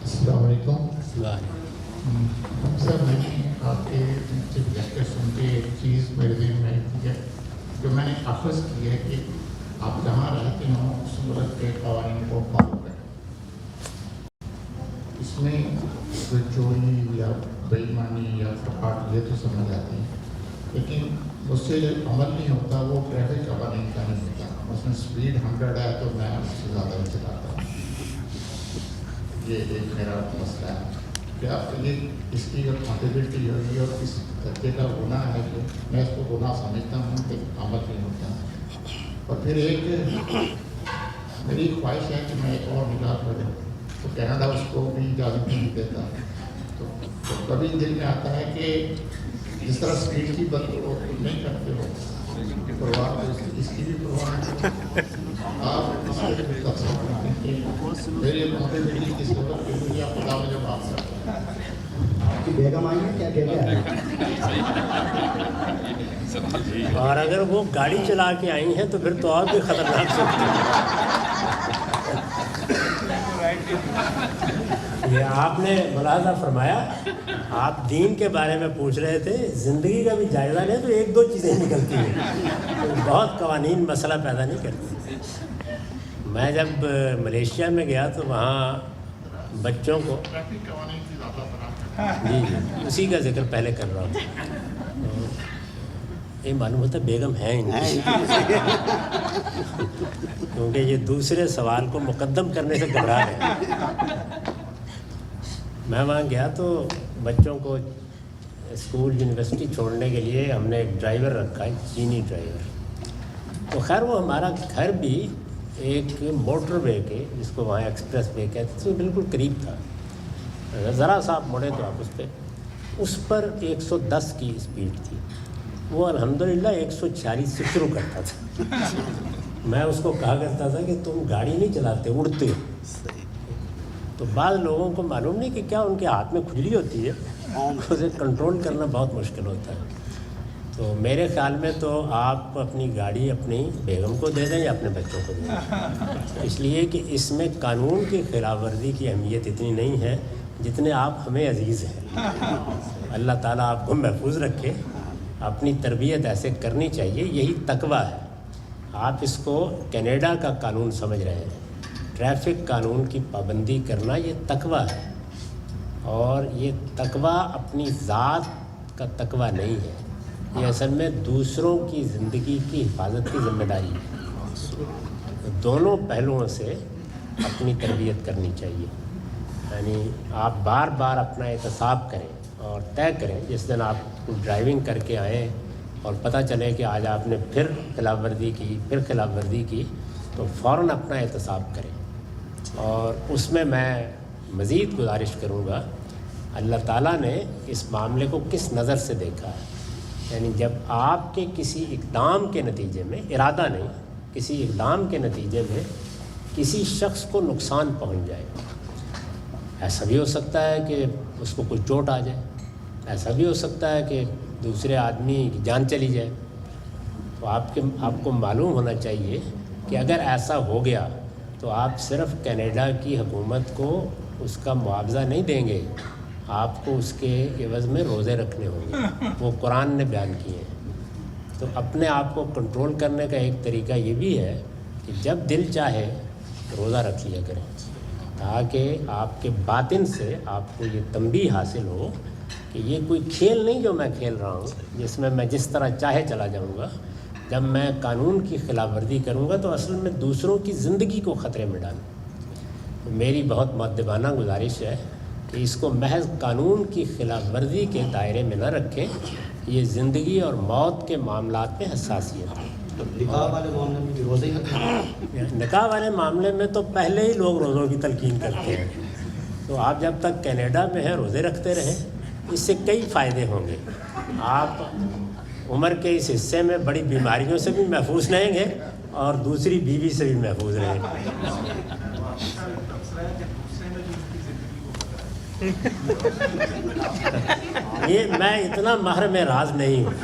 السلام علیکم سر، میں نے آپ کے چیف لیکچر سن کے ایک چیز میرے ذہن میں آئی ہے جو میں نے اخذ کی ہے کہ آپ جہاں رہتے ہوں اس ملک کے قوانین کو فالو کریں. اس میں چوری یا بے ایمانی یا فراڈ یہ تو سمجھ آتی ہے، لیکن اس سے عمل نہیں ہوتا. وہ ٹریفک قوانین کا نہیں ہوتا. مثلاً اسپیڈ 100 ہے تو میں اس سے زیادہ نہیں چلاتا ہوں. یہ ایک میرا مسئلہ ہے. کیا یہ اس کی اکاؤنٹیبلٹی ہوگی اور اس درجے کا گناہ ہے کہ میں اس کو گناہ سمجھتا ہوں کہ عمل نہیں ہوتا. اور پھر ایک میری خواہش ہے کہ میں ایک اور نگاہ کروں تو کینیڈا اس کو بھی اجازت نہیں دیتا. تو کبھی دل میں آتا ہے کہ جس طرح اسپیڈ کی بات نہیں کرتے ہو پرواہ اس کی بھی پرواہ نہیں. آپ اس کے لیے تفصیل کرتے ہیں میری اکاؤنٹیبلٹی کی صورت کے لیے آپ خدا مجھے معاف کرتے ہیں. آپ کی بیگم آئی ہے کیا کہتے ہیں؟ اور اگر وہ گاڑی چلا کے آئی ہیں تو پھر تو اور بھی خطرناک سکتی ہے. یہ آپ نے ملاحظہ فرمایا، آپ دین کے بارے میں پوچھ رہے تھے، زندگی کا بھی جائزہ لیں تو ایک دو چیزیں نکلتی ہیں، بہت قوانین مسئلہ پیدا نہیں کرتی. میں جب ملیشیا میں گیا تو وہاں بچوں کو جی اسی کا ذکر پہلے کر رہا ہوں. یہ معلوم ہوتا ہے بیگم ہیں ان کی، کیونکہ یہ دوسرے سوال کو مقدم کرنے سے گھبرا رہے ہیں. میں وہاں گیا تو بچوں کو اسکول یونیورسٹی چھوڑنے کے لیے ہم نے ایک ڈرائیور رکھا ہے، چینی ڈرائیور. تو خیر وہ ہمارا گھر بھی ایک موٹر وے کے، جس کو وہاں ایکسپریس وے کہتے تھے، بالکل قریب تھا. ذرا سا آپ مڑے تو آپ اس پر 110 کی اسپیڈ تھی. وہ الحمدللہ 146 سے شروع کرتا تھا. میں اس کو کہا کرتا تھا کہ تم گاڑی نہیں چلاتے، اڑتے ہو. تو بعض لوگوں کو معلوم نہیں کہ کیا ان کے ہاتھ میں کھجلی ہوتی ہے، اسے کنٹرول کرنا بہت مشکل ہوتا ہے. تو میرے خیال میں تو آپ اپنی گاڑی اپنی بیگم کو دے دیں یا اپنے بچوں کو دے دیں، اس لیے کہ اس میں قانون کی خلاف ورزی کی اہمیت اتنی نہیں ہے جتنے آپ ہمیں عزیز ہیں. اللہ تعالیٰ آپ کو محفوظ رکھے. اپنی تربیت ایسے کرنی چاہیے، یہی تقویٰ ہے. آپ اس کو کینیڈا کا قانون سمجھ رہے ہیں. ٹریفک قانون کی پابندی کرنا یہ تقویٰ ہے، اور یہ تقویٰ اپنی ذات کا تقویٰ نہیں ہے. یہ اصل میں دوسروں کی زندگی کی حفاظت کی ذمہ داری ہے. دونوں پہلوؤں سے اپنی تربیت کرنی چاہیے. یعنی آپ بار بار اپنا احتساب کریں اور طے کریں. جس دن آپ ڈرائیونگ کر کے آئیں اور پتہ چلے کہ آج آپ نے پھر خلاف ورزی کی تو فوراً اپنا احتساب کریں. اور اس میں مزید گزارش کروں گا، اللہ تعالیٰ نے اس معاملے کو کس نظر سے دیکھا ہے. یعنی جب آپ کے کسی اقدام کے نتیجے میں، ارادہ نہیں، کسی اقدام کے نتیجے میں کسی شخص کو نقصان پہنچ جائے. ایسا بھی ہو سکتا ہے کہ اس کو کوئی چوٹ آ جائے، ایسا بھی ہو سکتا ہے کہ دوسرے آدمی کی جان چلی جائے. تو آپ کو معلوم ہونا چاہیے کہ اگر ایسا ہو گیا تو آپ صرف کینیڈا کی حکومت کو اس کا معاوضہ نہیں دیں گے، آپ کو اس کے عوض میں روزے رکھنے ہوں گے. وہ قرآن نے بیان کیے ہیں. تو اپنے آپ کو کنٹرول کرنے کا ایک طریقہ یہ بھی ہے کہ جب دل چاہے روزہ رکھ لیا کریں، تاکہ آپ کے باطن سے آپ کو یہ تنبیہ حاصل ہو کہ یہ کوئی کھیل نہیں جو میں کھیل رہا ہوں، جس میں جس طرح چاہے چلا جاؤں گا. جب میں قانون کی خلاف ورزی کروں گا تو اصل میں دوسروں کی زندگی کو خطرے میں ڈالوں. میری بہت مؤدبانہ گزارش ہے کہ اس کو محض قانون کی خلاف ورزی کے دائرے میں نہ رکھیں. یہ زندگی اور موت کے معاملات میں حساسیت ہے. نکاح والے معاملے میں بھی روزے ہی رکھیں. نکاح والے معاملے میں تو پہلے ہی لوگ روزوں کی تلقین کرتے ہیں. تو آپ جب تک کینیڈا میں ہیں روزے رکھتے رہیں. اس سے کئی فائدے ہوں گے. آپ عمر کے اس حصے میں بڑی بیماریوں سے بھی محفوظ رہیں گے اور دوسری بیوی سے بھی محفوظ رہیں گے. یہ میں اتنا ماہر میں راز نہیں ہوں.